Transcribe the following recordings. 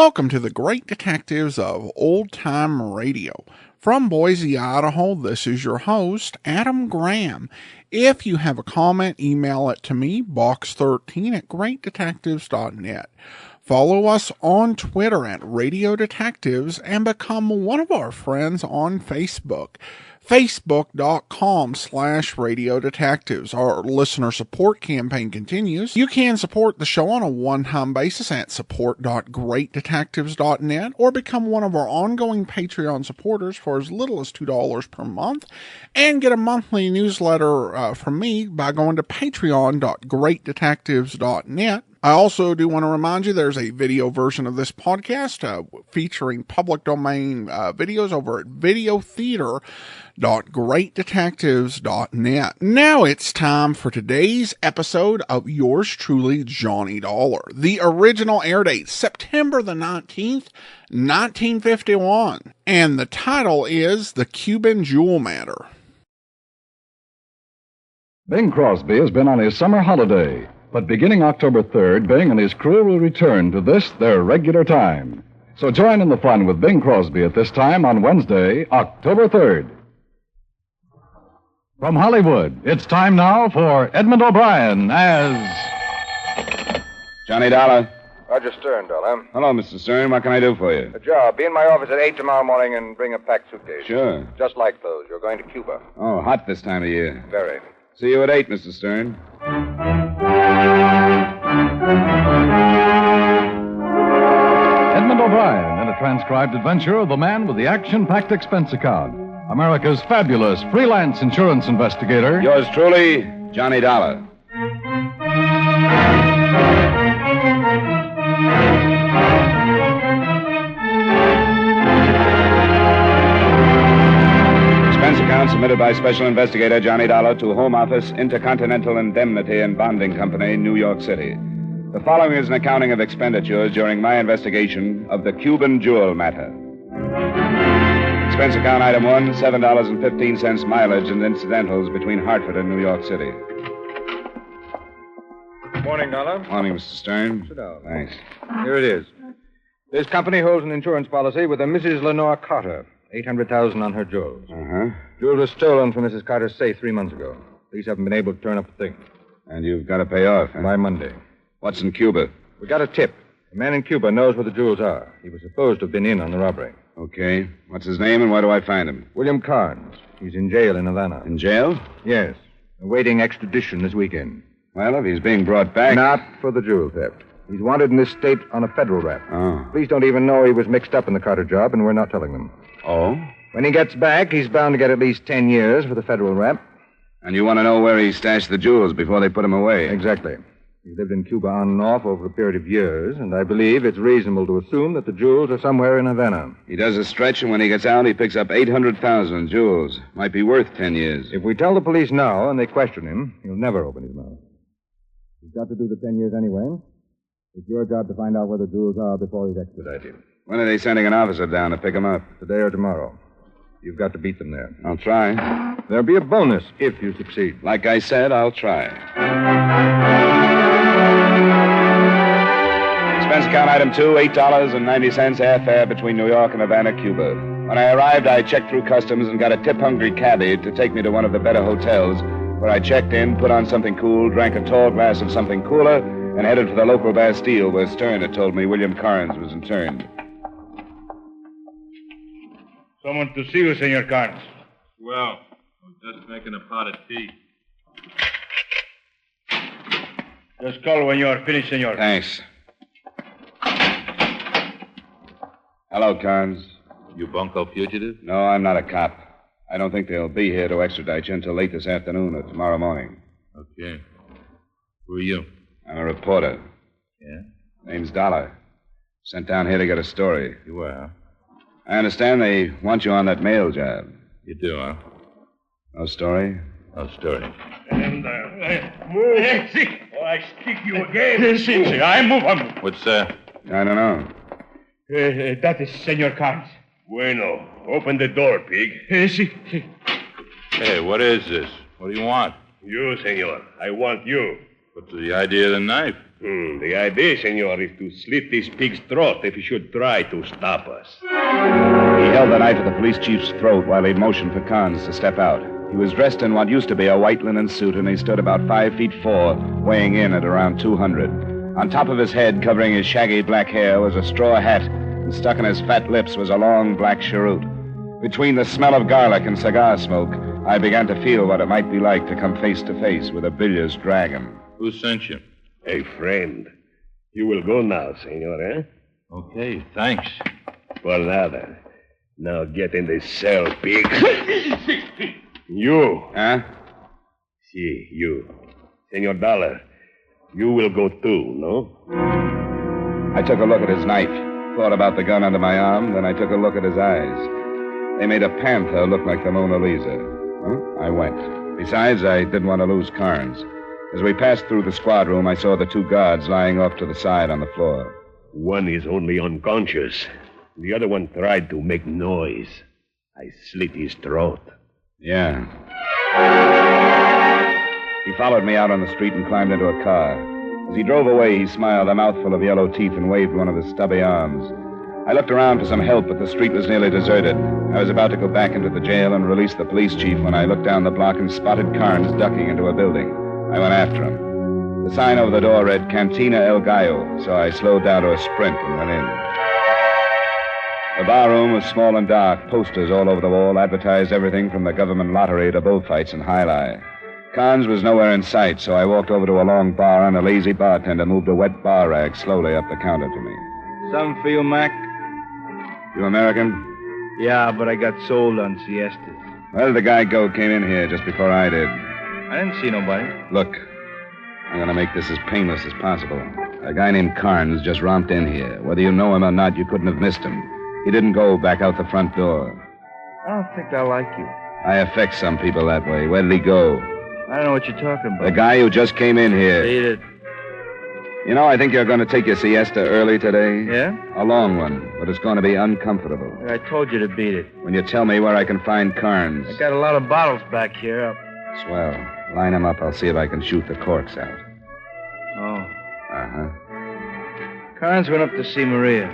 Welcome to the Great Detectives of Old Time Radio. From Boise, Idaho, this is your host, Adam Graham. If you have a comment, email it to me, box13@greatdetectives.net. Follow us on Twitter at Radio Detectives and become one of our friends on Facebook. Facebook.com/Radio Detectives. Our listener support campaign continues. You can support the show on a one-time basis at support.greatdetectives.net or become one of our ongoing Patreon supporters for as little as $2 per month and get a monthly newsletter from me by going to patreon.greatdetectives.net. I also do want to remind you there's a video version of this podcast featuring public domain videos over at videotheater.greatdetectives.net. Now it's time for today's episode of yours truly, Johnny Dollar. The original air date, September the 19th, 1951. And the title is The Cuban Jewel Matter. Bing Crosby has been on his summer holiday. But beginning October 3rd, Bing and his crew will return to this, their regular time. So join in the fun with Bing Crosby at this time on Wednesday, October 3rd. From Hollywood, it's time now for Edmund O'Brien as... Johnny Dollar. Roger Stern, Dollar. Hello, Mr. Stern. What can I do for you? A job. Be in my office at 8 tomorrow morning and bring a packed suitcase. Sure. Just like those. You're going to Cuba. Oh, hot this time of year. Very. See you at 8, Mr. Stern. Edmund O'Brien in a transcribed adventure of the man with the action-packed expense account. America's fabulous freelance insurance investigator. Yours truly, Johnny Dollar. Expense account submitted by Special Investigator Johnny Dollar to Home Office, Intercontinental Indemnity and Bonding Company, New York City. The following is an accounting of expenditures during my investigation of the Cuban jewel matter. Expense account item 1, $7.15 mileage and incidentals between Hartford and New York City. Morning, Dollar. Morning, Mr. Stern. Sit down. Thanks. Here it is. This company holds an insurance policy with a Mrs. Lenore Carter. $800,000 on her jewels. Uh-huh. Jewels were stolen from Mrs. Carter's safe 3 months ago. Police haven't been able to turn up a thing. And you've got to pay off, huh? By Monday. What's in Cuba? We got a tip. A man in Cuba knows where the jewels are. He was supposed to have been in on the robbery. Okay. What's his name and where do I find him? William Carnes. He's in jail in Havana. In jail? Yes. Awaiting extradition this weekend. Well, if he's being brought back... Not for the jewel theft. He's wanted in this state on a federal rap. Oh. Police don't even know he was mixed up in the Carter job, and we're not telling them. Oh? When he gets back, he's bound to get at least 10 years for the federal rap. And you want to know where he stashed the jewels before they put him away? Exactly. He's lived in Cuba on and off over a period of years, and I believe it's reasonable to assume that the jewels are somewhere in Havana. He does a stretch, and when he gets out, he picks up 800,000 in jewels. Might be worth 10 years. If we tell the police now and they question him, he'll never open his mouth. He's got to do the 10 years anyway. It's your job to find out where the jewels are before he's extradited. When are they sending an officer down to pick him up? Today or tomorrow. You've got to beat them there. I'll try. There'll be a bonus if you succeed. Like I said, I'll try. Expense account item 2, $8.90 airfare between New York and Havana, Cuba. When I arrived, I checked through customs and got a tip-hungry cabbie to take me to one of the better hotels, where I checked in, put on something cool, drank a tall glass of something cooler, and headed for the local Bastille where Stern had told me William Carnes was interned. Someone to see you, Senor Carnes. Well, I'm just making a pot of tea. Just call when you are finished, senor. Thanks. Hello, Carnes. You bunco fugitive? No, I'm not a cop. I don't think they'll be here to extradite you until late this afternoon or tomorrow morning. Okay. Who are you? I'm a reporter. Yeah? Name's Dollar. Sent down here to get a story. You are, huh? I understand they want you on that mail job. You do, huh? No story? No story. And, move. Oh, I stick you again. I move. What's, I don't know. That is Senor Carnes. Bueno. Open the door, pig. Si. Hey, what is this? What do you want? You, senor. I want you. What's the idea of the knife? The idea, senor, is to slit this pig's throat if he should try to stop us. He held the knife at the police chief's throat while he motioned for Carnes to step out. He was dressed in what used to be a white linen suit, and he stood about 5'4", weighing in at around 200. On top of his head, covering his shaggy black hair, was a straw hat, and stuck in his fat lips was a long black cheroot. Between the smell of garlic and cigar smoke, I began to feel what it might be like to come face to face with a bilious dragon. Who sent you? Hey, friend, you will go now, senor, eh? Okay, thanks. Por nada. Now get in the cell, pig. You. Huh? Si, you. Senor Dollar, you will go too, no? I took a look at his knife, thought about the gun under my arm, then I took a look at his eyes. They made a panther look like the Mona Lisa. I went. Besides, I didn't want to lose Carnes. As we passed through the squad room, I saw the two guards lying off to the side on the floor. One is only unconscious. The other one tried to make noise. I slit his throat. Yeah. He followed me out on the street and climbed into a car. As he drove away, he smiled, a mouthful of yellow teeth, and waved one of his stubby arms. I looked around for some help, but the street was nearly deserted. I was about to go back into the jail and release the police chief when I looked down the block and spotted Carnes ducking into a building. I went after him. The sign over the door read Cantina El Gallo, so I slowed down to a sprint and went in. The barroom was small and dark. Posters all over the wall advertised everything from the government lottery to bullfights and jai-alai. Carnes was nowhere in sight, so I walked over to a long bar, and a lazy bartender moved a wet bar rag slowly up the counter to me. Something for you, Mac? You American? Yeah, but I got sold on siestas. Where did the guy go? Came in here just before I did. I didn't see nobody. Look, I'm going to make this as painless as possible. A guy named Carnes just romped in here. Whether you know him or not, you couldn't have missed him. He didn't go back out the front door. I don't think I like you. I affect some people that way. Where did he go? I don't know what you're talking about. The guy who just came in here. Beat it. You know, I think you're going to take your siesta early today. Yeah? A long one, but it's going to be uncomfortable. I told you to beat it. When you tell me where I can find Carnes. I got a lot of bottles back here. Swell. Line them up. I'll see if I can shoot the corks out. Oh. Uh-huh. Carnes went up to see Maria.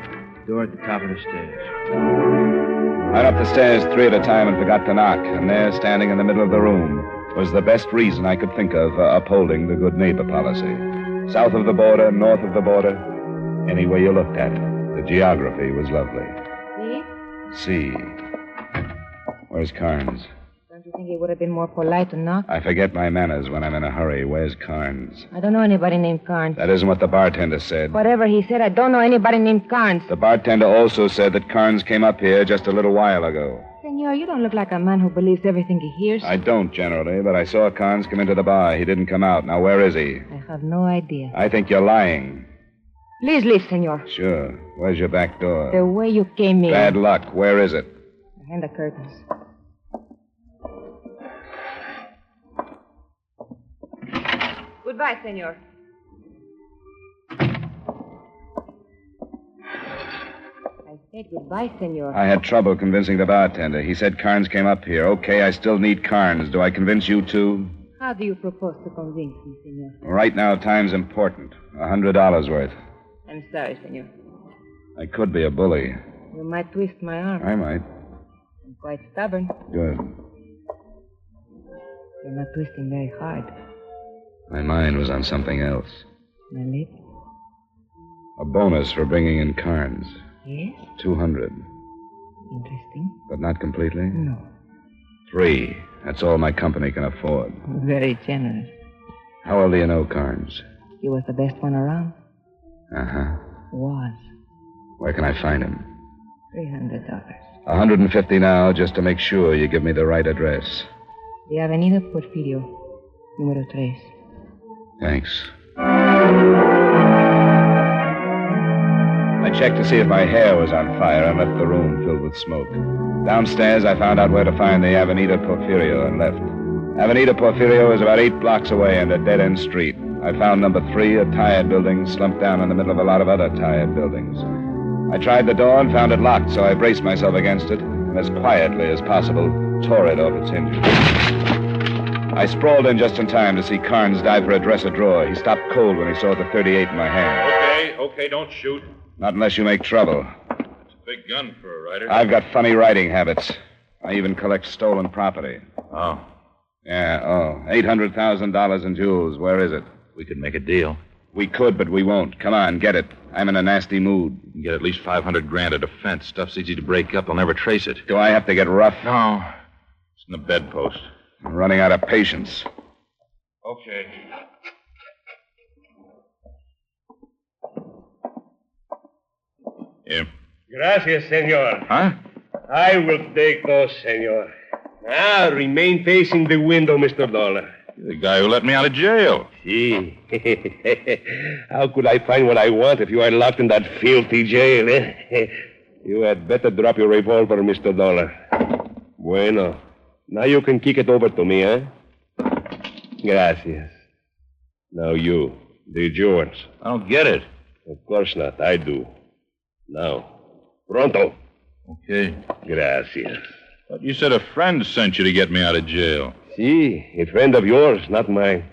Door at the top of the stairs. I went up the stairs 3 at a time and forgot to knock. And there, standing in the middle of the room, was the best reason I could think of for upholding the good neighbor policy. South of the border, north of the border, any way you looked at it, the geography was lovely. See? Where's Carnes? Don't you think it would have been more polite to knock? I forget my manners when I'm in a hurry. Where's Carnes? I don't know anybody named Carnes. That isn't what the bartender said. Whatever he said, I don't know anybody named Carnes. The bartender also said that Carnes came up here just a little while ago. Senor, you don't look like a man who believes everything he hears. I don't, generally, but I saw Carnes come into the bar. He didn't come out. Now, where is he? I have no idea. I think you're lying. Please leave, senor. Sure. Where's your back door? The way you came in. Bad luck. Where is it? Behind the curtains. Goodbye, senor. I said goodbye, senor. I had trouble convincing the bartender. He said Carnes came up here. Okay, I still need Carnes. Do I convince you too? How do you propose to convince me, senor? Right now, time's important. $100 worth. I'm sorry, senor. I could be a bully. You might twist my arm. I might. I'm quite stubborn. Good. You're not twisting very hard. My mind was on something else. My lip? A bonus for bringing in Carnes. Yes? 200. Interesting. But not completely? No. 3. That's all my company can afford. Very generous. How well do you know Carnes? He was the best one around. Uh-huh. Was. Where can I find him? $300. $150 now, just to make sure you give me the right address. The Avenida Porfirio, número 3. Thanks. I checked to see if my hair was on fire and left the room filled with smoke. Downstairs, I found out where to find the Avenida Porfirio and left. Avenida Porfirio is about 8 blocks away and a dead-end street. I found number 3, a tired building, slumped down in the middle of a lot of other tired buildings. I tried the door and found it locked, so I braced myself against it and as quietly as possible tore it off its hinges. I sprawled in just in time to see Carnes dive for a dresser drawer. He stopped cold when he saw the .38 in my hand. Okay, don't shoot. Not unless you make trouble. It's a big gun for a writer. I've got funny writing habits. I even collect stolen property. Oh. Yeah, $800,000 in jewels. Where is it? We could make a deal. We could, but we won't. Come on, get it. I'm in a nasty mood. You can get at least $500,000 at a fence. Stuff's easy to break up. I'll never trace it. Do I have to get rough? No. It's in the bedpost. I'm running out of patience. Okay. Here. Gracias, senor. Huh? I will take those, senor. Now, remain facing the window, Mr. Dollar. You're the guy who let me out of jail. See. How could I find what I want if you are locked in that filthy jail, eh? You had better drop your revolver, Mr. Dollar. Bueno. Now you can kick it over to me, eh? Gracias. Now you. The yours. I don't get it. Of course not. I do. Now. Pronto. Okay. Gracias. But you said a friend sent you to get me out of jail. See, a friend of yours, not mine.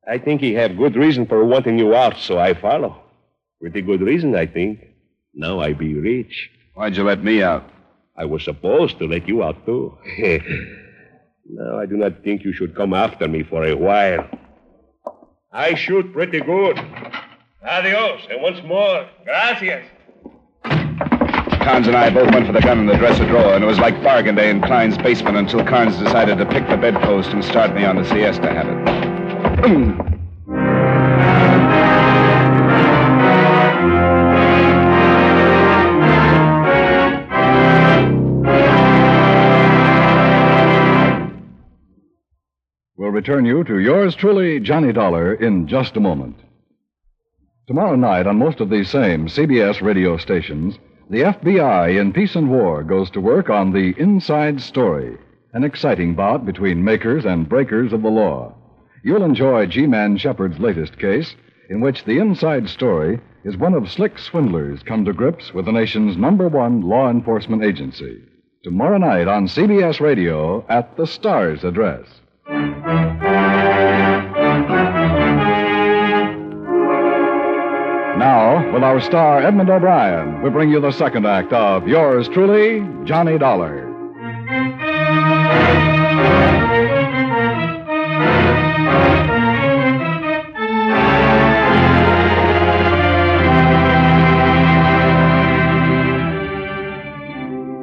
I think he have good reason for wanting you out, so I follow. Pretty good reason, I think. Now I be rich. Why'd you let me out? I was supposed to let you out, too. Now, I do not think you should come after me for a while. I shoot pretty good. Adios, and once more, gracias. Carnes and I both went for the gun in the dresser drawer, and it was like bargain day in Klein's basement until Carnes decided to pick the bedpost and start me on the siesta habit. We'll return you to yours truly, Johnny Dollar, in just a moment. Tomorrow night, on most of these same CBS radio stations, the FBI in Peace and War goes to work on The Inside Story, an exciting bout between makers and breakers of the law. You'll enjoy G-Man Shepard's latest case, in which the inside story is one of slick swindlers come to grips with the nation's #1 law enforcement agency. Tomorrow night on CBS Radio at the Star's address. Now, with our star Edmund O'Brien, we bring you the second act of yours truly, Johnny Dollar.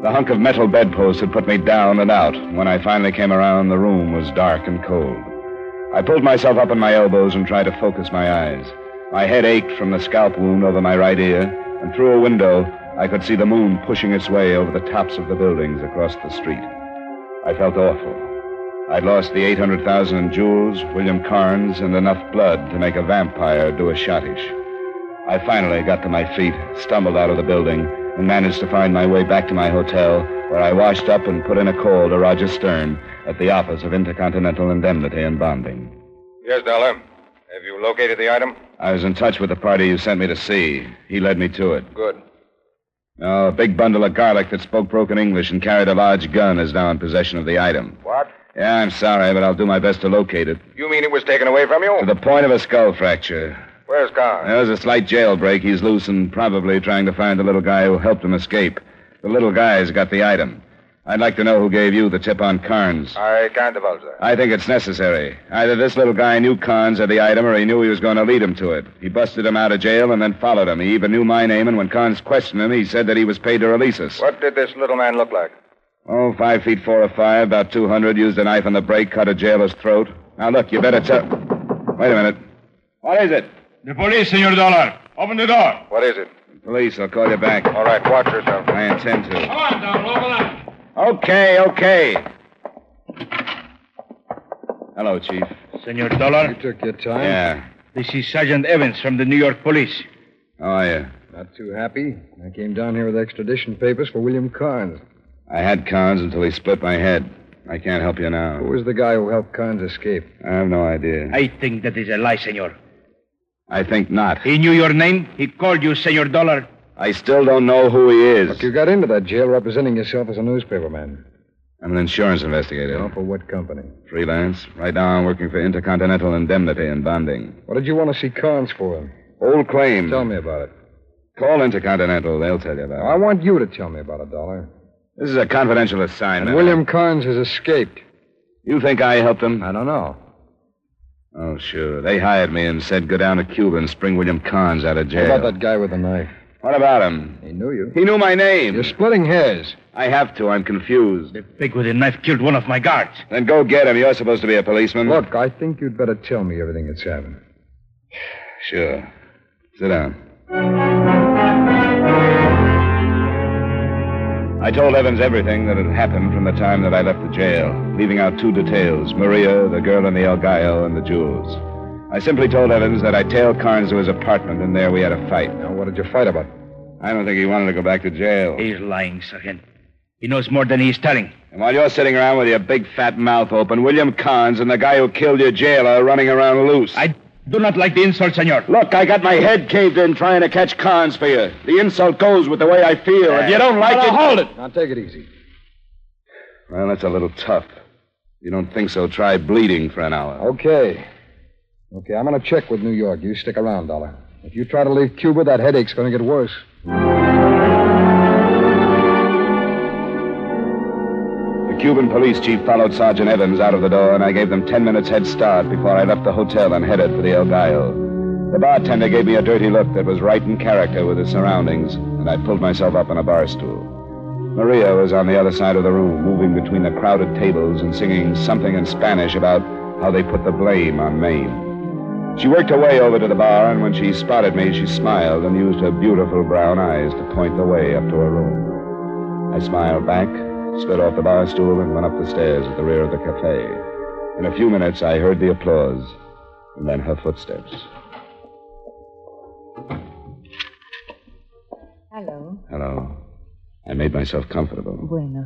The hunk of metal bedpost had put me down and out. When I finally came around, the room was dark and cold. I pulled myself up on my elbows and tried to focus my eyes. My head ached from the scalp wound over my right ear, and through a window, I could see the moon pushing its way over the tops of the buildings across the street. I felt awful. I'd lost the $800,000 in jewels, William Carnes, and enough blood to make a vampire do a schottish. I finally got to my feet, stumbled out of the building, and managed to find my way back to my hotel, where I washed up and put in a call to Roger Stern at the Office of Intercontinental Indemnity and Bonding. Yes, Dollar. Have you located the item? I was in touch with the party you sent me to see. He led me to it. Good. A big bundle of garlic that spoke broken English and carried a large gun is now in possession of the item. What? Yeah, I'm sorry, but I'll do my best to locate it. You mean it was taken away from you? To the point of a skull fracture. Where's Carnes? There was a slight jailbreak. He's loose and probably trying to find the little guy who helped him escape. The little guy's got the item. I'd like to know who gave you the tip on Carnes. I can't divulge that. I think it's necessary. Either this little guy knew Carnes had the item or he knew he was going to lead him to it. He busted him out of jail and then followed him. He even knew my name, and when Carnes questioned him, he said that he was paid to release us. What did this little man look like? 5 feet 4 or 5, about 200, used a knife on the break, cut a jailer's throat. Now, look, you better tell... Wait a minute. What is it? The police, Senor Dollar. Open the door. What is it? Police, I'll call you back. All right, watch yourself. I intend to. Come on, Dollar, open up. Okay. Hello, Chief. Senor Dollar, You took your time? Yeah. this is Sergeant Evans from the New York Police. How are you? Not too happy. I came down here with extradition papers for William Carnes. I had Carnes until he split my head. I can't help you now. Who was the guy who helped Carnes escape? I have no idea. I think that is a lie, senor. I think not. He knew your name. He called you Senor Dollar. I still don't know who he is. Look, you got into that jail representing yourself as a newspaperman. I'm an insurance investigator. Oh, for what company? Freelance. Right now I'm working for Intercontinental Indemnity and Bonding. What did you want to see Carnes for? Old claim. Tell me about it. Call Intercontinental. They'll tell you about it. I want you to tell me about it, Dollar. This is a confidential assignment. And William Carnes has escaped. You think I helped him? I don't know. Oh, sure. They hired me and said go down to Cuba and spring William Carnes out of jail. What about that guy with the knife? What about him? He knew you. He knew my name. You're splitting hairs. I have to. I'm confused. The pig with the knife killed one of my guards. Then go get him. You're supposed to be a policeman. Look, I think you'd better tell me everything that's happened. Sure. Sit down. I told Evans everything that had happened from the time that I left the jail, leaving out 2 details, Maria, the girl in the El Gallo, and the jewels. I simply told Evans that I tailed Carnes to his apartment, and there we had a fight. Now, what did you fight about? I don't think he wanted to go back to jail. He's lying, Sergeant. He knows more than he's telling. And while you're sitting around with your big fat mouth open, William Carnes and the guy who killed your jailer are running around loose. I do not like the insult, senor. Look, I got my head caved in trying to catch Carnes for you. The insult goes with the way I feel. If you don't like it... Hold it. Now, take it easy. Well, that's a little tough. If you don't think so, try bleeding for an hour. Okay, I'm going to check with New York. You stick around, Dollar. If you try to leave Cuba, that headache's going to get worse. The Cuban police chief followed Sergeant Evans out of the door, and I gave them 10 minutes head start before I left the hotel and headed for the El Gallo. The bartender gave me a dirty look that was right in character with his surroundings, and I pulled myself up on a bar stool. Maria was on the other side of the room, moving between the crowded tables and singing something in Spanish about how they put the blame on Maine. She worked her way over to the bar, and when she spotted me, she smiled and used her beautiful brown eyes to point the way up to her room. I smiled back, slid off the bar stool, and went up the stairs at the rear of the cafe. In a few minutes, I heard the applause, and then her footsteps. Hello. Hello. I made myself comfortable. Bueno.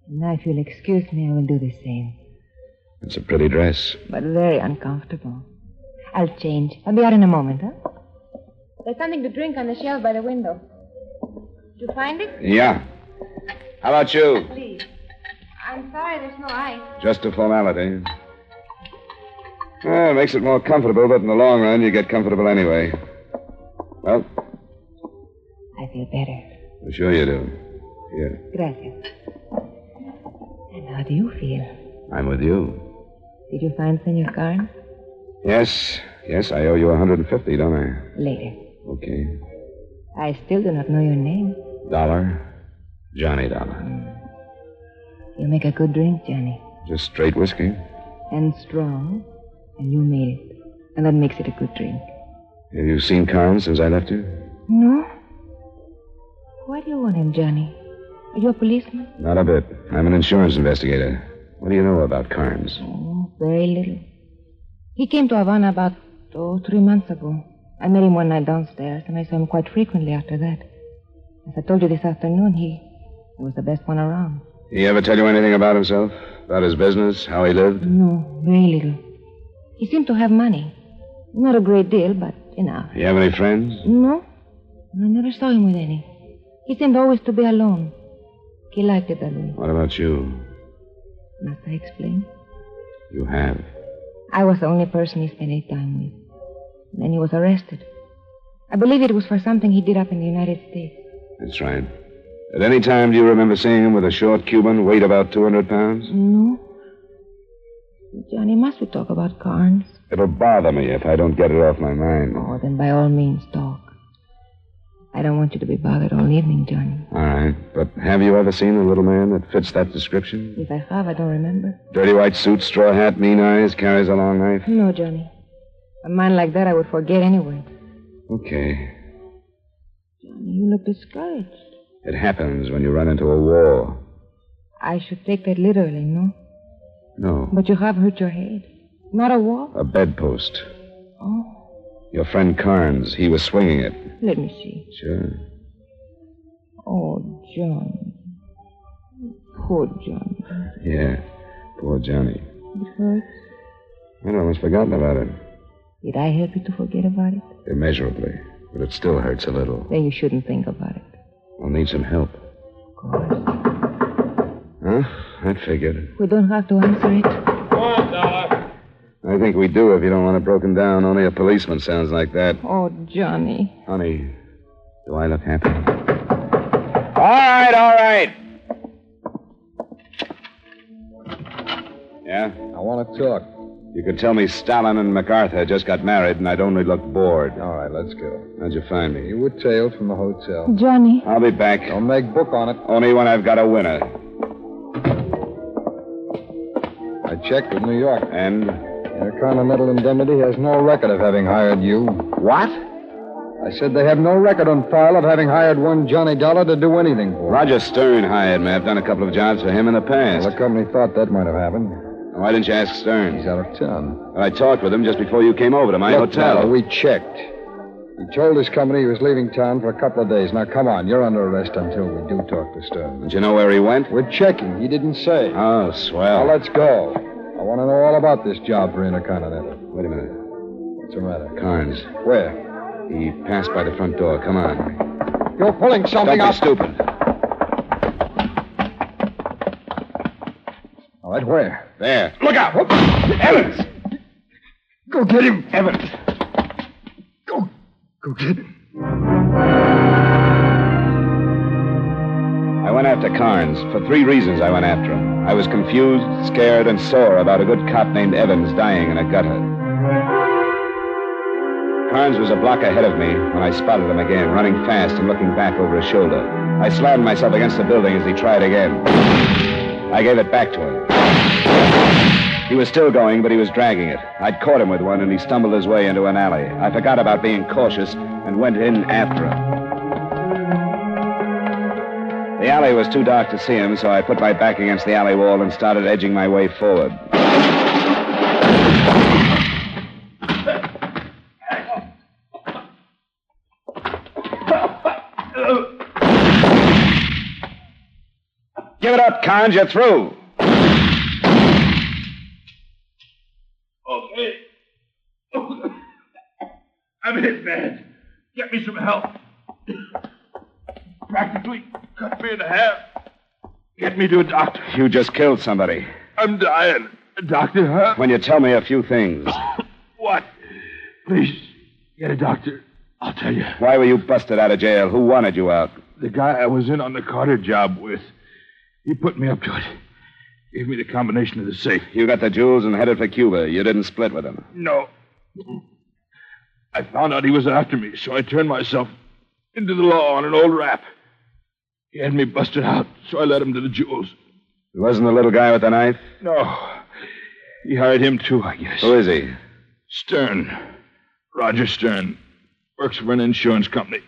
Now, if you'll excuse me, I will do the same. It's a pretty dress. But very uncomfortable. I'll change. I'll be out in a moment, huh? There's something to drink on the shelf by the window. Did you find it? Yeah. How about you? Please. I'm sorry there's no ice. Just a formality. Well, it makes it more comfortable, but in the long run, you get comfortable anyway. Well? I feel better. I'm sure you do. Here. Gracias. And how do you feel? I'm with you. Did you find Senor Carnes? Yes, I owe you 150, don't I? Later. Okay. I still do not know your name. Dollar. Johnny Dollar. You make a good drink, Johnny. Just straight whiskey? And strong. And you made it. And that makes it a good drink. Have you seen Carnes since I left you? No. Why do you want him, Johnny? Are you a policeman? Not a bit. I'm an insurance investigator. What do you know about Carnes? Oh, very little. He came to Havana about, 3 months ago. I met him one night downstairs, and I saw him quite frequently after that. As I told you this afternoon, he was the best one around. He ever tell you anything about himself? About his business? How he lived? No, very little. He seemed to have money. Not a great deal, but enough. You have any friends? No. I never saw him with any. He seemed always to be alone. He liked it that way. What about you? Must I explain? You have. I was the only person he spent any time with. Then he was arrested. I believe it was for something he did up in the United States. That's right. At any time, do you remember seeing him with a short Cuban, weight about 200 pounds? No. Johnny, must we talk about Carnes? It'll bother me if I don't get it off my mind. Oh, then by all means, talk. I don't want you to be bothered all evening, Johnny. All right. But have you ever seen a little man that fits that description? If I have, I don't remember. Dirty white suit, straw hat, mean eyes, carries a long knife? No, Johnny. A man like that I would forget anyway. Okay. Johnny, you look discouraged. It happens when you run into a wall. I should take that literally, no? No. But you have hurt your head. Not a wall? A bedpost. Oh. Your friend Carnes, he was swinging it. Let me see. Sure. Oh, Johnny. Poor Johnny. Yeah, poor Johnny. It hurts. I'd almost forgotten about it. Did I help you to forget about it? Immeasurably. But it still hurts a little. Then you shouldn't think about it. I'll need some help. Of course. Huh? I figured. We don't have to answer it. Oh, Dollar. I think we do if you don't want it broken down. Only a policeman sounds like that. Oh, Johnny. Honey, do I look happy? All right. Yeah? I want to talk. You could tell me Stalin and MacArthur just got married and I'd only look bored. All right, let's go. How'd you find me? You were tailed from the hotel. Johnny. I'll be back. Don't make book on it. Only when I've got a winner. I checked with New York. And? Intercontinental Indemnity has no record of having hired you. What? I said they have no record on file of having hired one Johnny Dollar to do anything for. Roger Stern hired me. I've done a couple of jobs for him in the past. Well, the company thought that might have happened. Why didn't you ask Stern? He's out of town. Well, I talked with him just before you came over to my Look, hotel. Dollar, we checked. He told his company he was leaving town for a couple of days. Now, come on. You're under arrest until we do talk to Stern. Don't you know where he went? We're checking. He didn't say. Oh, swell. Now, let's go. I want to know all about this job for Intercontinental. Wait a minute. What's the matter? Carnes. Where? He passed by the front door. Come on. You're pulling something Don't be out. stupid. All right, where? There. Look out! Evans! Go get him. Evans! Go get him. I went after Carnes. For 3 reasons I went after him. I was confused, scared, and sore about a good cop named Evans dying in a gutter. Carnes was a block ahead of me when I spotted him again, running fast and looking back over his shoulder. I slammed myself against the building as he tried again. I gave it back to him. He was still going, but he was dragging it. I'd caught him with one, and he stumbled his way into an alley. I forgot about being cautious and went in after him. The alley was too dark to see him, so I put my back against the alley wall and started edging my way forward. Give it up, Carnes. You're through. Okay. I'm hit bad. Get me some help. Practically cut me in half. Get me to a doctor. You just killed somebody. I'm dying. A doctor, huh? When you tell me a few things. What? Please, get a doctor. I'll tell you. Why were you busted out of jail? Who wanted you out? The guy I was in on the Carter job with. He put me up to it. Gave me the combination of the safe. You got the jewels and headed for Cuba. You didn't split with him. No. I found out he was after me, so I turned myself into the law on an old rap. He had me busted out, so I led him to the jewels. It wasn't the little guy with the knife? No. He hired him, too, I guess. Who is he? Stern. Roger Stern. Works for an insurance company.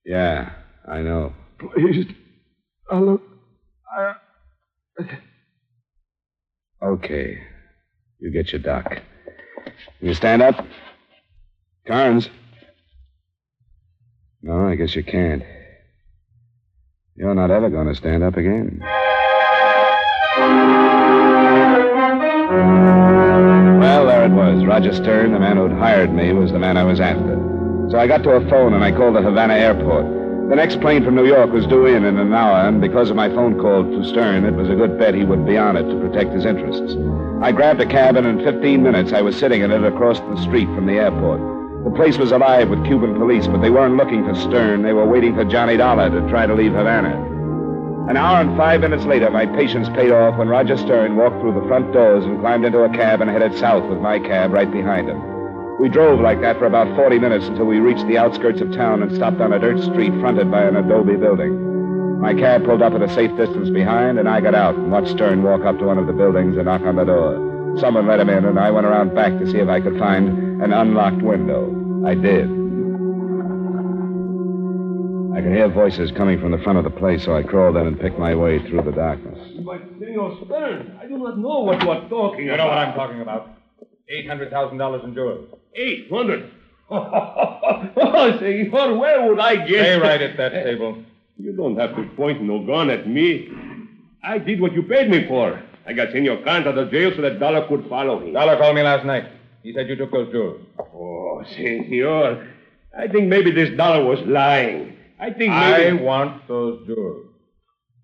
Yeah, I know. Please. Look. Okay. You get your doc. Can you stand up? Carnes? No, I guess you can't. You're not ever going to stand up again. Well, there it was. Roger Stern, the man who'd hired me, was the man I was after. So I got to a phone and I called the Havana airport. The next plane from New York was due in an hour, and because of my phone call to Stern, it was a good bet he would be on it to protect his interests. I grabbed a cab, and in 15 minutes I was sitting in it across the street from the airport. The place was alive with Cuban police, but they weren't looking for Stern. They were waiting for Johnny Dollar to try to leave Havana. An hour and 5 minutes later, my patience paid off when Roger Stern walked through the front doors and climbed into a cab and headed south with my cab right behind him. We drove like that for about 40 minutes until we reached the outskirts of town and stopped on a dirt street fronted by an adobe building. My cab pulled up at a safe distance behind, and I got out and watched Stern walk up to one of the buildings and knock on the door. Someone let him in, and I went around back to see if I could find an unlocked window. I did. I could hear voices coming from the front of the place, so I crawled in and picked my way through the darkness. But, Senor Stern, I do not know what you are talking about. You know what I'm talking about. $800,000 in jewels. 800? Oh, senor, where would I get... Stay right at that table. You don't have to point no gun at me. I did what you paid me for. I got Senor Kant out of jail so that Dollar could follow him. Dollar called me last night. He said you took those jewels. Oh, senor, I think maybe this Dollar was lying. I want those jewels.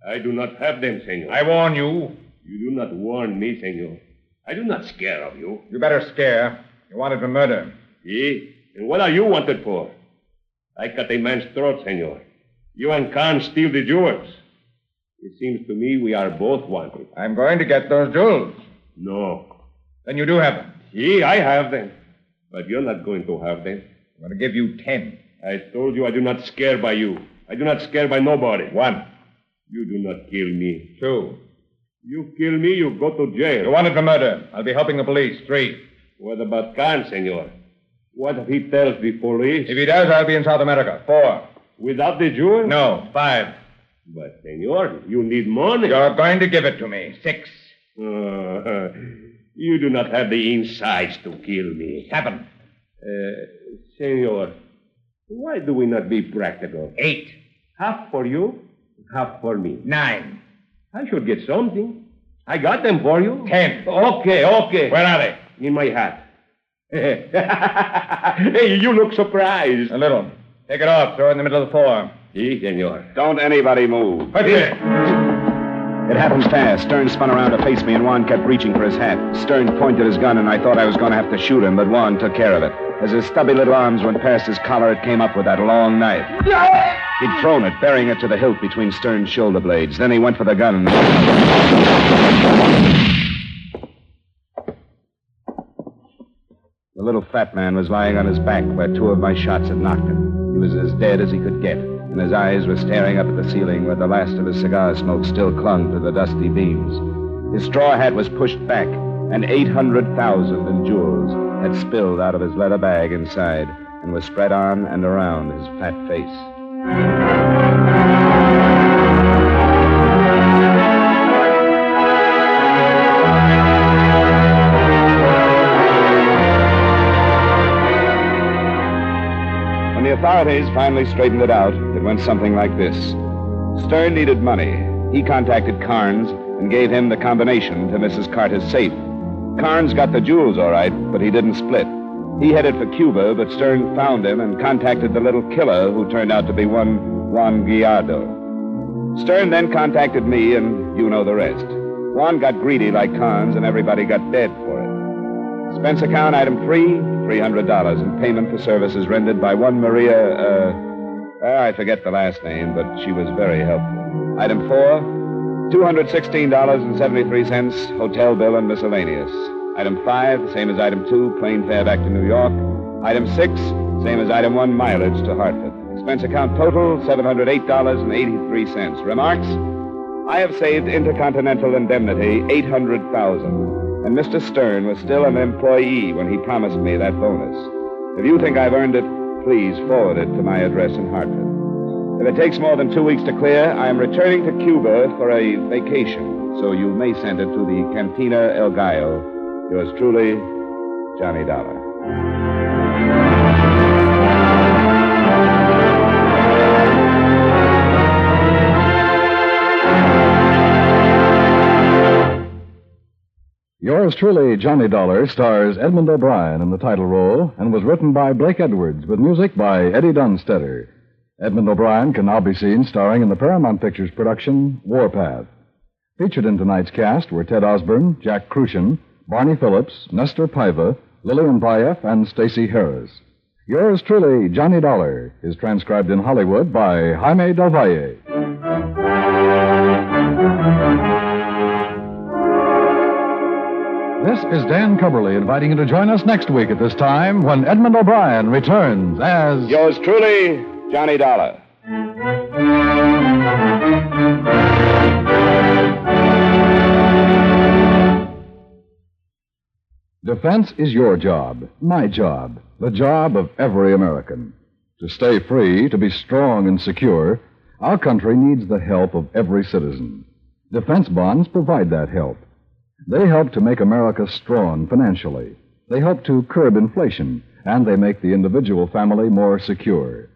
I do not have them, senor. I warn you, You do not warn me, senor. I do not scare of you. You better scare. You're wanted for murder. See? And what are you wanted for? I cut a man's throat, senor. You and Khan steal the jewels. It seems to me we are both wanted. I'm going to get those jewels. No. Then you do have them. See, I have them. But you're not going to have them. I'm going to give you 10. I told you I do not scare by you. I do not scare by nobody. 1. You do not kill me. 2. You kill me, you go to jail. You're wanted for murder. I'll be helping the police. 3. What about Khan, senor? What if he tells the police? If he does, I'll be in South America. 4. Without the jewel? No. 5. But, senor, you need money. You're going to give it to me. 6. You do not have the insides to kill me. 7. Senor, why do we not be practical? 8. Half for you, half for me. 9. I should get something. I got them for you. 10. Okay. Where are they? In my hat. Hey, you look surprised. A little. Take it off. Throw it in the middle of the floor. Si, senor. Don't anybody move. What's it? It happened fast. Stern spun around to face me, and Juan kept reaching for his hat. Stern pointed his gun, and I thought I was going to have to shoot him, but Juan took care of it. As his stubby little arms went past his collar, it came up with that long knife. He'd thrown it, burying it to the hilt between Stern's shoulder blades. Then he went for the gun. The little fat man was lying on his back where 2 of my shots had knocked him. He was as dead as he could get, and his eyes were staring up at the ceiling where the last of his cigar smoke still clung to the dusty beams. His straw hat was pushed back, and 800,000 in jewels had spilled out of his leather bag inside and was spread on and around his fat face. When the authorities finally straightened it out, it went something like this. Stern needed money. He contacted Carnes and gave him the combination to Mrs. Carter's safe. Carnes got the jewels all right, but he didn't split. He headed for Cuba, but Stern found him and contacted the little killer who turned out to be one Juan Guiardo. Stern then contacted me, and you know the rest. Juan got greedy like Carnes, and everybody got dead for it. Expense account item 3, $300 in payment for services rendered by one Maria, I forget the last name, but she was very helpful. Item 4, $216.73, hotel bill and miscellaneous. Item 5, same as item 2, plane fare back to New York. Item 6, same as item 1, mileage to Hartford. Expense account total, $708.83. Remarks? I have saved Intercontinental Indemnity $800,000, and Mr. Stern was still an employee when he promised me that bonus. If you think I've earned it, please forward it to my address in Hartford. If it takes more than 2 weeks to clear, I am returning to Cuba for a vacation, so you may send it to the Cantina El Gallo. Yours truly, Johnny Dollar. Yours truly, Johnny Dollar, stars Edmund O'Brien in the title role and was written by Blake Edwards with music by Eddie Dunstetter. Edmund O'Brien can now be seen starring in the Paramount Pictures production, Warpath. Featured in tonight's cast were Ted Osborne, Jack Crucian, Barney Phillips, Nestor Paiva, Lillian Baeff, and Stacey Harris. Yours truly, Johnny Dollar, is transcribed in Hollywood by Jaime Del Valle. This is Dan Cubberly inviting you to join us next week at this time when Edmund O'Brien returns as... Yours truly, Johnny Dollar. Defense is your job, my job, the job of every American. To stay free, to be strong and secure, our country needs the help of every citizen. Defense bonds provide that help. They help to make America strong financially. They help to curb inflation, and they make the individual family more secure.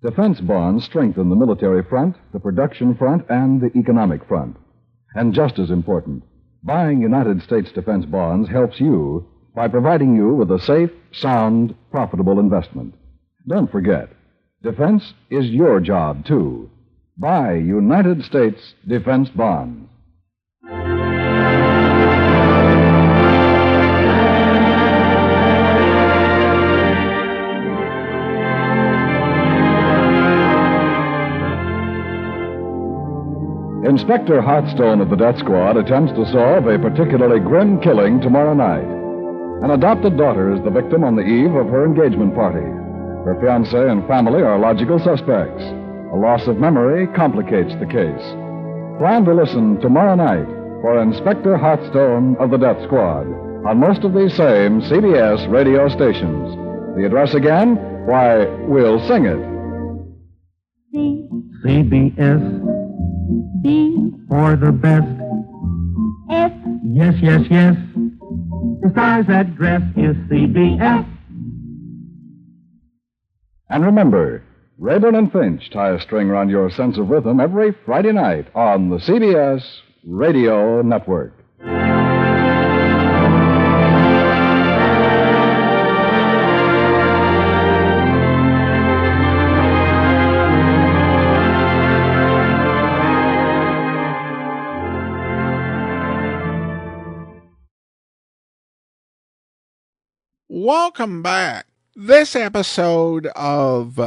Defense bonds strengthen the military front, the production front, and the economic front. And just as important, buying United States defense bonds helps you by providing you with a safe, sound, profitable investment. Don't forget, defense is your job, too. Buy United States defense bonds. Inspector Hearthstone of the Death Squad attempts to solve a particularly grim killing tomorrow night. An adopted daughter is the victim on the eve of her engagement party. Her fiancé and family are logical suspects. A loss of memory complicates the case. Plan to listen tomorrow night for Inspector Hearthstone of the Death Squad on most of these same CBS radio stations. The address again? Why, we'll sing it. CBS. B for the best. F. Yes, yes, yes. The star's address is CBS. And remember, Rayburn and Finch tie a string around your sense of rhythm every Friday night on the CBS Radio Network. Welcome back. This episode of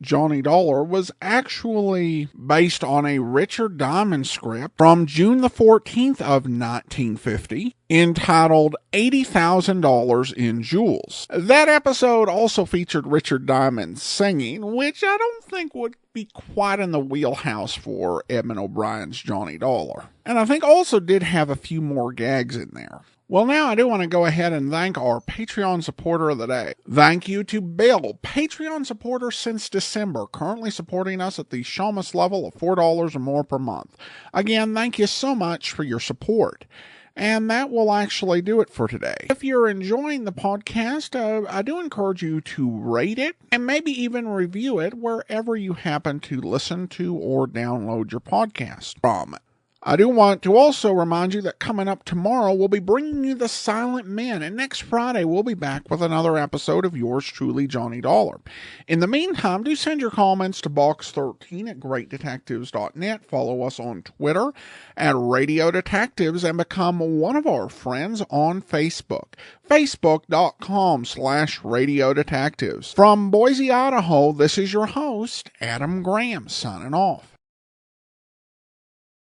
Johnny Dollar was actually based on a Richard Diamond script from June the 14th of 1950 entitled $80,000 in Jewels. That episode also featured Richard Diamond singing, which I don't think would be quite in the wheelhouse for Edmund O'Brien's Johnny Dollar. And I think also did have a few more gags in there. Well, now I do want to go ahead and thank our Patreon supporter of the day. Thank you to Bill, Patreon supporter since December, currently supporting us at the Shamus level of $4 or more per month. Again, thank you so much for your support. And that will actually do it for today. If you're enjoying the podcast, I do encourage you to rate it and maybe even review it wherever you happen to listen to or download your podcast from. I do want to also remind you that coming up tomorrow, we'll be bringing you The Silent Men, and next Friday, we'll be back with another episode of yours truly, Johnny Dollar. In the meantime, do send your comments to box13 at greatdetectives.net. Follow us on Twitter at Radio Detectives and become one of our friends on Facebook. Facebook.com/Radio Detectives. From Boise, Idaho, this is your host, Adam Graham, signing off.